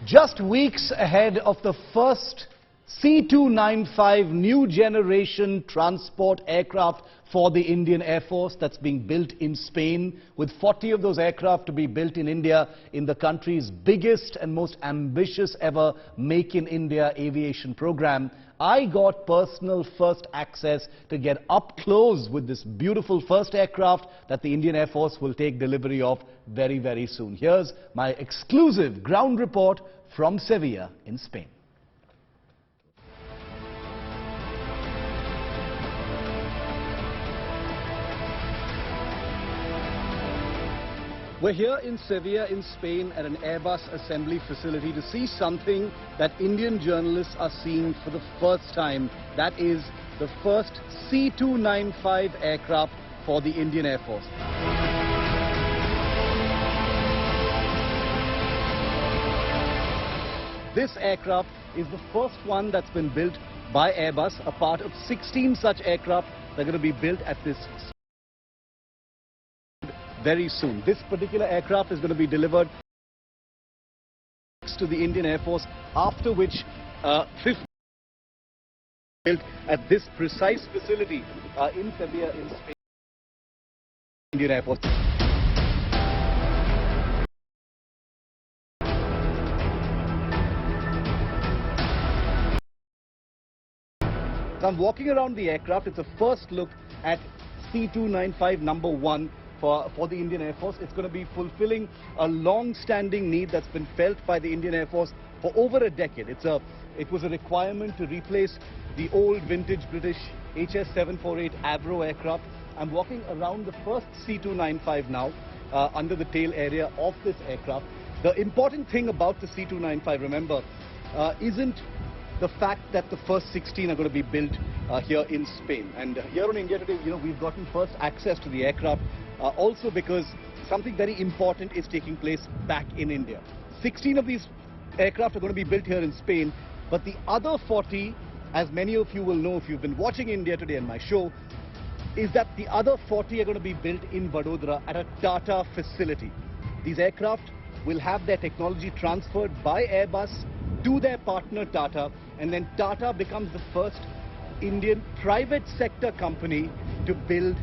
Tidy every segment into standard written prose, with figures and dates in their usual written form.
Just weeks ahead of the first C295 new generation transport aircraft for the Indian Air Force that's being built in Spain, with 40 of those aircraft to be built in India in the country's biggest and most ambitious ever Make in India aviation program. I got personal first access to get up close with this beautiful first aircraft that the Indian Air Force will take delivery of very, very soon. Here's my exclusive ground report from Sevilla in Spain. We're here in Sevilla in Spain at an Airbus assembly facility to see something that Indian journalists are seeing for the first time. That is the first C295 aircraft for the Indian Air Force. This aircraft is the first one that's been built by Airbus, a part of 16 such aircraft that are going to be built at this very soon. This particular aircraft is going to be delivered to the Indian Air Force, after which 50 built at this precise facility in Sevilla in Spain, Indian Air Force. So I'm walking around the aircraft. It's a first look at C295 number 1 for the Indian Air Force. It's going to be fulfilling a long-standing need that's been felt by the Indian Air Force for over a decade. It was a requirement to replace the old vintage British HS-748 Avro aircraft. I'm walking around the first C295 now under the tail area of this aircraft. The important thing about the C295, remember, isn't the fact that the first 16 are going to be built here in Spain. And here on India Today, we've gotten first access to the aircraft also because something very important is taking place back in India. 16 of these aircraft are going to be built here in Spain, but the other 40, as many of you will know if you've been watching India Today and my show, is that the other 40 are going to be built in Vadodara at a Tata facility. These aircraft will have their technology transferred by Airbus to their partner Tata, and then Tata becomes the first Indian private sector company to build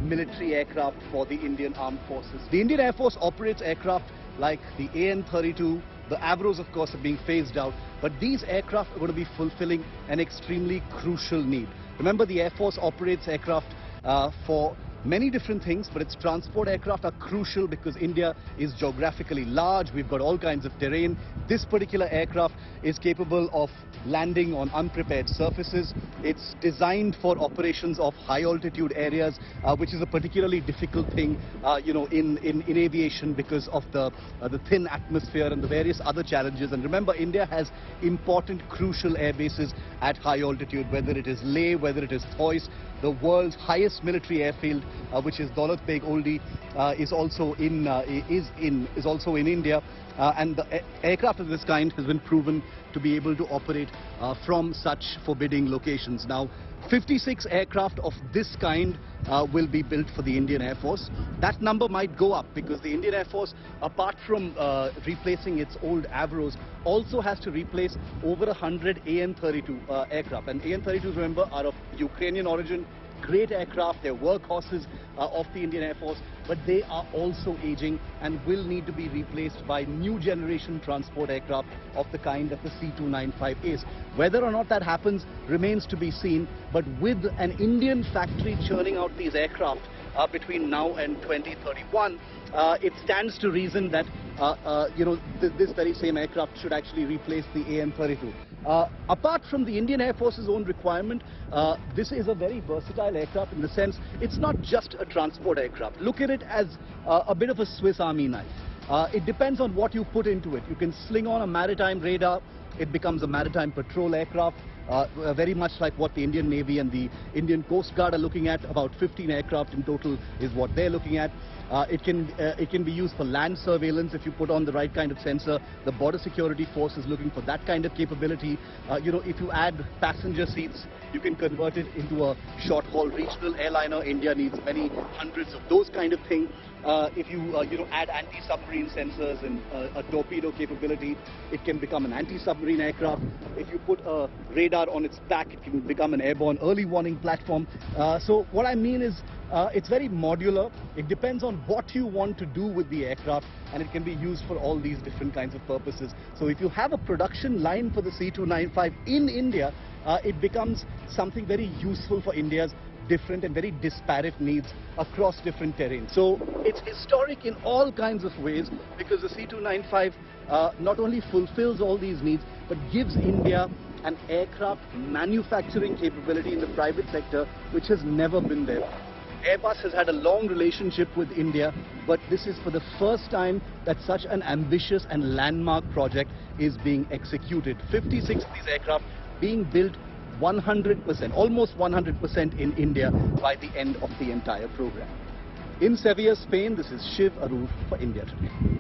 military aircraft for the Indian Armed Forces. The Indian Air Force operates aircraft like the AN-32, the Avros of course are being phased out, but these aircraft are going to be fulfilling an extremely crucial need. Remember, the Air Force operates aircraft for many different things, but its transport aircraft are crucial because India is geographically large. We've got all kinds of terrain. This particular aircraft is capable of landing on unprepared surfaces. It's designed for operations of high altitude areas, which is a particularly difficult thing, in aviation because of the thin atmosphere and the various other challenges. And remember, India has important crucial air bases at high altitude, whether it is Leh, whether it is Thois. The world's highest military airfield, which is Daulat Beg Oldi, is also in India, and the aircraft of this kind has been proven to be able to operate from such forbidding locations. Now, 56 aircraft of this kind will be built for the Indian Air Force. That number might go up because the Indian Air Force, apart from replacing its old Avros, also has to replace over 100 AN-32 aircraft. And AN-32s, remember, are of Ukrainian origin. Great aircraft, they're workhorses of the Indian Air Force, but they are also aging and will need to be replaced by new generation transport aircraft of the kind that the C295 is. Whether or not that happens remains to be seen, but with an Indian factory churning out these aircraft between now and 2031, it stands to reason that this very same aircraft should actually replace the AN-32. Apart from the Indian Air Force's own requirement, this is a very versatile aircraft in the sense it's not just a transport aircraft. Look at it as a bit of a Swiss Army knife. It depends on what you put into it. You can sling on a maritime radar, it becomes a maritime patrol aircraft. very much like what the Indian Navy and the Indian Coast Guard are looking at. About 15 aircraft in total is what they're looking at. It can be used for land surveillance if you put on the right kind of sensor. The Border Security Force is looking for that kind of capability. If you add passenger seats, you can convert it into a short-haul regional airliner. India needs many hundreds of those kind of things. If you add anti-submarine sensors and a torpedo capability, it can become an anti-submarine aircraft. If you put a radar on its back, it can become an airborne early warning platform. So what I mean is, it's very modular. It depends on what you want to do with the aircraft, and it can be used for all these different kinds of purposes. So if you have a production line for the C295 in India, it becomes something very useful for India's different and very disparate needs across different terrains. So it's historic in all kinds of ways, because the C295 not only fulfills all these needs, but gives India an aircraft manufacturing capability in the private sector which has never been there. Airbus has had a long relationship with India, but this is for the first time that such an ambitious and landmark project is being executed. 56 of these aircraft being built 100%, almost 100% in India by the end of the entire program. In Sevilla, Spain, this is Shiv Arur for India Today.